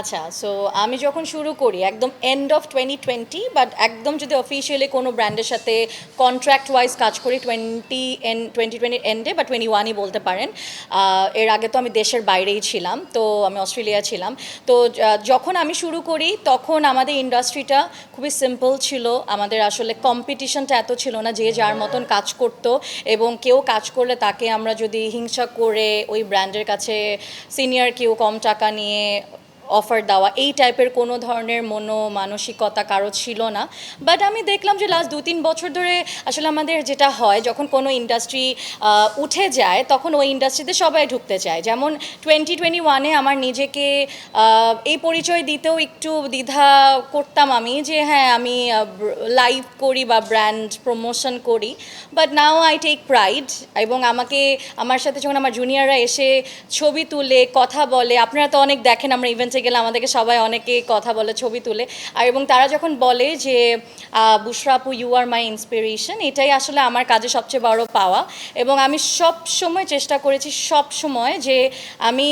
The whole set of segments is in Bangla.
আচ্ছা, সো আমি যখন শুরু করি একদম এন্ড অফ 2020, বাট একদম যদি অফিসিয়ালি কোনো ব্র্যান্ডের সাথে কন্ট্রাক্ট ওয়াইজ কাজ করি 2020 এন্ডে বা 21ই বলতে পারেন। এর আগে তো আমি দেশের বাইরেই ছিলাম, তো আমি অস্ট্রেলিয়া ছিলাম। তো যখন আমি শুরু করি তখন আমাদের ইন্ডাস্ট্রিটা খুবই সিম্পল ছিল। আমাদের আসলে কম্পিটিশনটা এত ছিল না, যে যার মতন কাজ করতো, এবং কেউ কাজ করলে তাকে আমরা যদি হিংসা করে ওই ব্র্যান্ডের কাছে সিনিয়র কেউ কম টাকা নিয়ে অফার দেওয়া, এই টাইপের কোনো ধরনের মানসিকতা কারো ছিল না। বাট আমি দেখলাম যে লাস্ট 2-3 বছর ধরে আসলে আমাদের যেটা হয়, যখন কোনো ইন্ডাস্ট্রি উঠে যায় তখন ওই ইন্ডাস্ট্রিতে সবাই ঢুকতে চায়। যেমন 2021-এ আমার নিজেকে এই পরিচয় দিতেও একটু দ্বিধা করতাম আমি, যে হ্যাঁ আমি লাইভ করি বা ব্র্যান্ড প্রমোশন করি, but now I take pride. এবং আমার সাথে যখন আমার জুনিয়ররা এসে ছবি তুলে কথা বলে, আপনারা তো অনেক দেখেন, আমরা ইভেন্টে গেলে আমাদেরকে সবাই অনেকে কথা বলে, ছবি তুলে, আর এবং তারা যখন বলে যে বুশরা আপু ইউ আর মাই ইন্সপিরেশন, এটাই আসলে আমার কাজে সবচেয়ে বড় পাওয়া। এবং আমি সব সময় চেষ্টা করেছি, সব সময়, যে আমি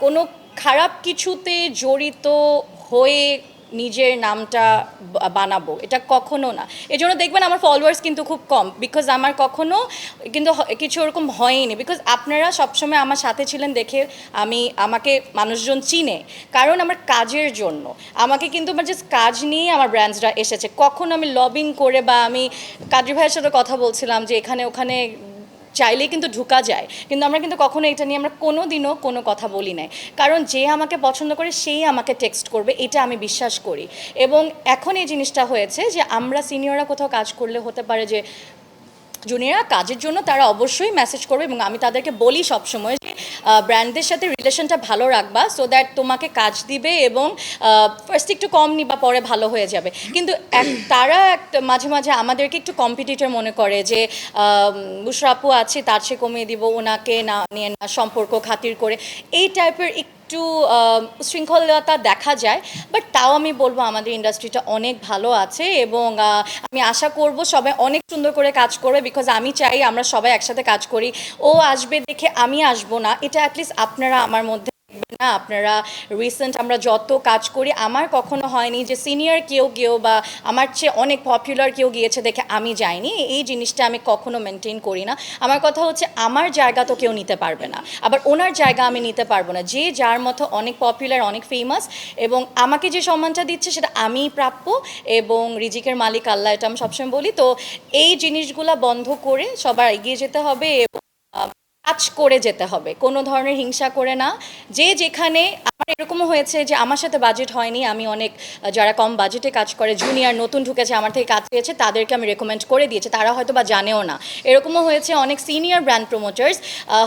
কোনো খারাপ কিছুতে জড়িত হয়ে নিজের নামটা বানাবো, এটা কখনো না। এই জন্য দেখবেন আমার ফলোয়ার্স কিন্তু খুব কম, বিকজ আমার কখনো কিন্তু কিছু ওরকম হয়নি, বিকজ আপনারা সবসময় আমার সাথে ছিলেন দেখে আমাকে মানুষজন চিনে, কারণ আমার কাজের জন্য। আমাকে কিন্তু আমার জাস্ট কাজ নিয়ে আমার ব্র্যান্ডসরা এসেছে, কখনো আমি লবিং করে, বা আমি কাজী ভাইয়ের সাথে কথা বলছিলাম যে এখানে ওখানে চাইলেই কিন্তু ঢুকা যায়, কিন্তু আমরা কিন্তু কখনো এটা নিয়ে আমরা কোনো দিনও কোনো কথা বলি নাই, কারণ যে আমাকে পছন্দ করে সেই আমাকে টেক্সট করবে, এটা আমি বিশ্বাস করি। এবং এখন এই জিনিসটা হয়েছে যে আমরা সিনিয়ররা কোথাও কাজ করলে হতে পারে যে জুনিয়ররা কাজের জন্য তারা অবশ্যই মেসেজ করবে, এবং আমি তাদেরকে বলি সবসময় যে ব্র্যান্ডদের সাথে রিলেশনটা ভালো রাখবা, সো দ্যাট তোমাকে কাজ দিবে, এবং ফার্স্ট একটু কম নিবা, পরে ভালো হয়ে যাবে। কিন্তু তারা মাঝে মাঝে আমাদেরকে একটু কম্পিটিটর মনে করে, যে বুশরা আপু আছে তার চেয়ে কমিয়ে দিব, ওনাকে না নিয়ে না, সম্পর্ক খাতির করে, এই টাইপের একটু শৃঙ্খলতা দেখা যায়। বাট তাও আমি বলবো আমাদের ইন্ডাস্ট্রিটা অনেক ভালো আছে, এবং আমি আশা করব সবাই অনেক সুন্দর করে কাজ করবে, বিকজ আমি চাই আমরা সবাই একসাথে কাজ করি। ও আসবে দেখে আমি আসবো না, এটা অ্যাটলিস্ট আপনারা আমার মধ্যে না। আপনারা রিসেন্ট আমরা যত কাজ করি, আমার কখনো হয়নি যে সিনিয়র কেউ বা আমার চেয়ে অনেক পপুলার কেউ গিয়েছে দেখে আমি যাইনি, এই জিনিসটা আমি কখনো মেনটেন করি না। আমার কথা হচ্ছে আমার জায়গা তো কেউ নিতে পারবে না, আবার ওনার জায়গা আমি নিতে পারবো না। যে যার মতো অনেক পপুলার, অনেক ফেমাস, এবং আমাকে যে সম্মানটা দিচ্ছে সেটা আমিই প্রাপ্য, এবং রিজিকের মালিক আল্লাহ, এটা আমি সবসময় বলি। তো এই জিনিসগুলা বন্ধ করে সবার এগিয়ে যেতে হবে, এবং কাজ করে যেতে হবে, কোনো ধরনের হিংসা করে না। যে যেখানে, আমার এরকমও হয়েছে যে আমার সাথে বাজেট হয়নি, আমি অনেক যারা কম বাজেটে কাজ করে, জুনিয়র নতুন ঢুকেছে, আমার থেকে কাজ পেয়েছে, তাদেরকে আমি রেকমেন্ড করে দিয়েছি, তারা হয়তো বা জানেও না। এরকমও হয়েছে অনেক সিনিয়র ব্র্যান্ড প্রমোটার্স,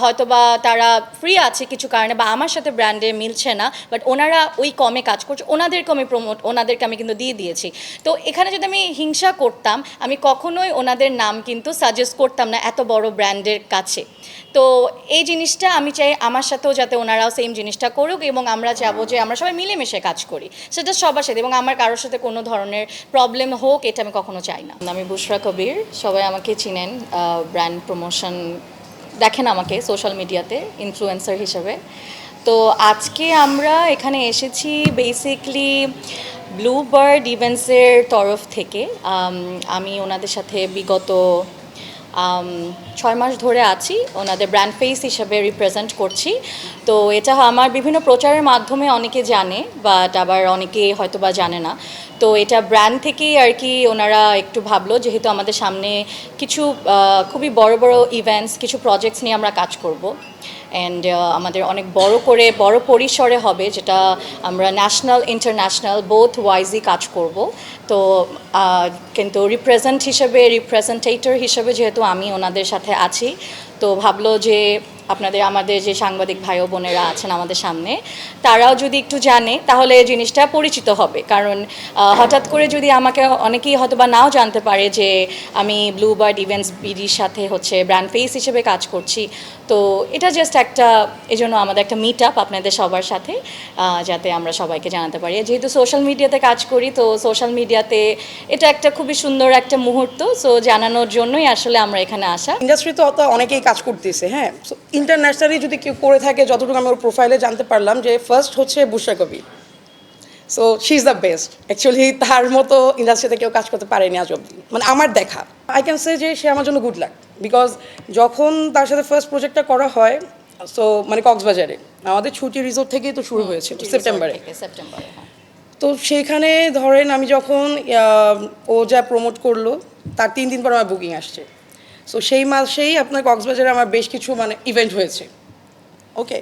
হয়তো বা তারা ফ্রি আছে কিছু কারণে, বা আমার সাথে ব্র্যান্ডে মিলছে না, বাট ওনারা ওই কমে কাজ করছে, ওনাদেরকে আমি কিন্তু দিয়ে দিয়েছি। তো এখানে যদি আমি হিংসা করতাম, আমি কখনোই ওনাদের নাম কিন্তু সাজেস্ট করতাম না এত বড় ব্র্যান্ডের কাছে। তো এই জিনিসটা আমি চাই আমার সাথেও যাতে ওনারাও সেম জিনিসটা করুক, এবং আমরা চাবো যে আমরা সবাই মিলেমিশে কাজ করি, সেটা সবার সাথে, এবং আমার কারোর সাথে কোনো ধরনের প্রবলেম হোক এটা আমি কখনো চাই না। আমি বুশরা কবির, সবাই আমাকে চিনেন, ব্র্যান্ড প্রমোশন দেখেন আমাকে সোশ্যাল মিডিয়াতে ইনফ্লুয়েন্সার হিসেবে। তো আজকে আমরা এখানে এসেছি বেসিকলি ব্লু বার্ড ইভেন্টসের তরফ থেকে। আমি ওনাদের সাথে বিগত 6 মাস ধরে আছি, ওনাদের ব্র্যান্ড ফেস হিসাবে রিপ্রেজেন্ট করছি। তো এটা আমার বিভিন্ন প্রচারের মাধ্যমে অনেকে জানে, বাট আবার অনেকে হয়তো বা জানে না। তো এটা ব্র্যান্ড থেকেই আর কি ওনারা একটু ভাবলো, যেহেতু আমাদের সামনে কিছু খুবই বড় বড় ইভেন্টস, কিছু প্রজেক্টস নিয়ে আমরা কাজ করব, অ্যান্ড আমাদের অনেক বড় পরিসরে হবে, যেটা আমরা ন্যাশনাল ইন্টারন্যাশনাল বোথ ওয়াইজই কাজ করব। তো কিন্তু রিপ্রেজেন্টেটর হিসেবে যেহেতু আমি ওনাদের সাথে আছি, তো ভাবলো যে আমাদের যে সাংবাদিক ভাই ও বোনেরা আছেন আমাদের সামনে, তারাও যদি একটু জানে তাহলে জিনিসটা পরিচিত হবে। কারণ হঠাৎ করে যদি আমাকে অনেকেই হয়তো বা নাও জানতে পারে যে আমি ব্লু বার্ড ইভেন্টস বিডির সাথে হচ্ছে ব্র্যান্ড ফেস হিসেবে কাজ করছি। তো এটা জাস্ট একটা, এজন্য আমাদের একটা মিট আপ আপনাদের সবার সাথে, যাতে আমরা সবাইকে জানাতে পারি। যেহেতু সোশ্যাল মিডিয়াতে কাজ করি, তো সোশ্যাল মিডিয়াতে এটা একটা খুবই সুন্দর একটা মুহূর্ত, সো জানানোর জন্যই আসলে আমরা এখানে আসা। ইন্ডাস্ট্রিতে অত অনেকেই কাজ করতেছে, হ্যাঁ। ইন্টারন্যাশনালি যদি কেউ করে থাকে, যতটুকু আমি ওর প্রোফাইলে জানতে পারলাম, যে ফার্স্ট হচ্ছে Bushra Kabir, so she is the best actually. তার মতো ইন্ডাস্ট্রিতে কেউ কাজ করতে পারেনি আজ অব্দি, মানে আমার দেখা। আই ক্যান সে যে সে আমার জন্য গুড লাক, বিকজ যখন তার সাথে ফার্স্ট প্রজেক্টটা করা হয়, সো মানে কক্সবাজারে আমাদের ছুটি রিসোর্ট থেকেই তো শুরু হয়েছিল সেপ্টেম্বরে। সেপ্টেম্বরে, হ্যাঁ। তো সেইখানে ধরেন আমি যখন ও যা প্রমোট করলো তার 3 দিন পর আমার বুকিং আসছে। সো সেই মাসেই আপনার কক্সবাজারে আমার বেশ কিছু মানে ইভেন্ট হয়েছে। ওকে,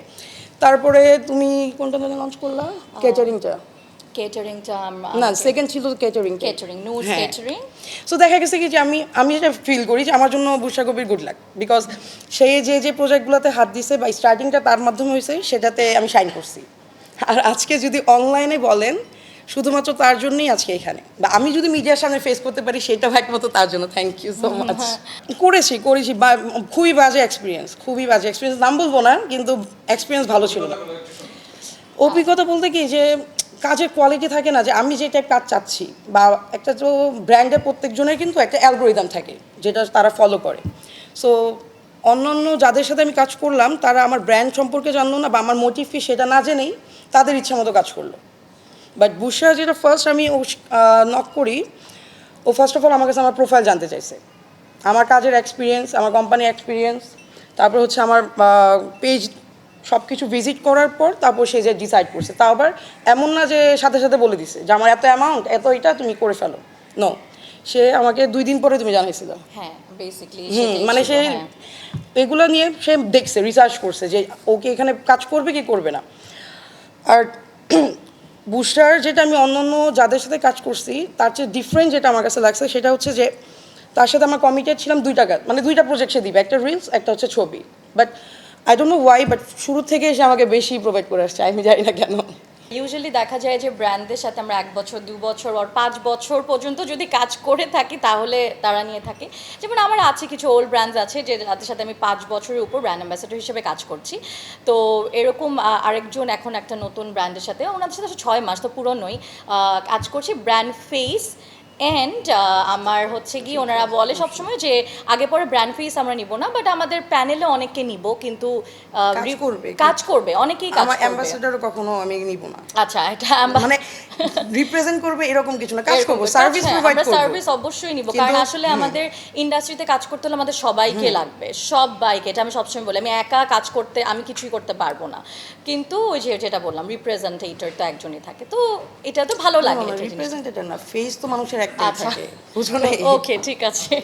তারপরে তুমি কোনটা লঞ্চ করলা? কেটারিংটা। কেটারিংটা না, সেকেন্ড ছিল কেটারিং। কেটারিং, নুজ কেটারিং। সো দেখা গেছে কি যে আমি যেটা ফিল করি যে আমার জন্য বুশরা কবির গুড লাক, বিকজ সে যে প্রজেক্টগুলোতে হাত দিছে বা স্টার্টিংটা তার মাধ্যমে হয়েছে সেটাতে আমি শাইন করছি। আর আজকে যদি অনলাইনে বলেন, শুধুমাত্র তার জন্যই আজকে এখানে, বা আমি যদি মিডিয়ার সামনে ফেস করতে পারি সেটাও একমাত্র তার জন্য। Thank you so much. করেছি খুবই বাজে এক্সপিরিয়েন্স, নাম বলবো না, কিন্তু এক্সপিরিয়েন্স ভালো ছিল না। অভিজ্ঞতা বলতে কি যে কাজের কোয়ালিটি থাকে না, যে আমি যে টাইপ কাজ চাচ্ছি, বা একটা তো ব্র্যান্ডের প্রত্যেকজনের কিন্তু একটা অ্যালগোরিদম থাকে যেটা তারা ফলো করে। সো অন্যান্য যাদের সাথে আমি কাজ করলাম তারা আমার ব্র্যান্ড সম্পর্কে জানলো না, বা আমার মোটিভ কি সেটা না জেনেই তাদের ইচ্ছা মতো কাজ করলো। বাট বুশরা যেটা ফার্স্ট আমি নক করি, ও ফার্স্ট অফ অল আমার কাছে আমার প্রোফাইল জানতে চাইছে, আমার কাজের এক্সপিরিয়েন্স, আমার কোম্পানির এক্সপিরিয়েন্স, তারপর হচ্ছে আমার পেজ সব কিছু ভিজিট করার পর তারপর সে যে ডিসাইড করছে। তাও আবার এমন না যে সাথে সাথে বলে দিছে যে আমার এত অ্যামাউন্ট, এত এটা তুমি করে ফেলো। নো, সে আমাকে 2 দিন পরে তুমি জানাইছিল। হ্যাঁ, বেসিক্যালি মানে সে এগুলো নিয়ে সে দেখছে, রিসার্চ করছে যে ওকে এখানে কাজ করবে কি করবে না। আর বুস্টার যেটা আমি অন্যান্য যাদের সাথে কাজ করছি তার চেয়ে ডিফারেন্ট যেটা আমার কাছে লাগছে সেটা হচ্ছে যে তার সাথে আমরা কমিটেড ছিলাম 2টা কাজ, মানে 2টা প্রজেক্ট সে দিবে, একটা রিলস, একটা হচ্ছে ছবি। But I don't know Y, but শুরু থেকে সে আমাকে বেশি প্রোভাইড করে আসছে, আমি জানি না কেন। ইউজুয়ালি দেখা যায় যে ব্র্যান্ডের সাথে আমরা 1 বছর 2 বছর আর 5 বছর পর্যন্ত যদি কাজ করে থাকি তাহলে তারা নিয়ে থাকে। যেমন আমার আছে কিছু ওল্ড ব্র্যান্ডস আছে যে যাদের সাথে আমি 5 বছরের উপর ব্র্যান্ড অ্যাম্বাসেডর হিসেবে কাজ করছি। তো এরকম আরেকজন এখন একটা নতুন ব্র্যান্ডের সাথে, ওনাদের সাথে 6 মাস তো পুরনোই কাজ করছি, ব্র্যান্ড ফেস। অ্যান্ড আমার হচ্ছে কি ওনারা বলে সবসময় যে আগে পরে ব্র্যান্ড ফেস আমরা নিব না, বাট আমাদের প্যানেলে অনেককে নিব, কিন্তু কাজ করবে অনেকেই কাজ আমার করবে। অ্যাম্বাসেডরও কখনো আমি নিব না। আচ্ছা, এটা মানে রিপ্রেজেন্ট করবে এরকম কিছু না, কাজ করব, সার্ভিস প্রোভাইড করব। সার্ভিস অবশ্যই নিব, কারণ আসলে আমাদের ইন্ডাস্ট্রিতে কাজ করতে হলে আমাদের সবাইকে লাগবে, সবাইকে। এটা আমি সবসময় বলি, আমি একা কাজ করতে আমি কিছুই করতে পারবো না। কিন্তু ওই যে যেটা বললাম, রিপ্রেজেন্টেটর তো একজনই থাকে, তো এটা তো ভালো লাগে। রিপ্রেজেন্টেটর না, ফেস তো মানুষের একটাই থাকে, বুঝো না? ওকে, ঠিক আছে।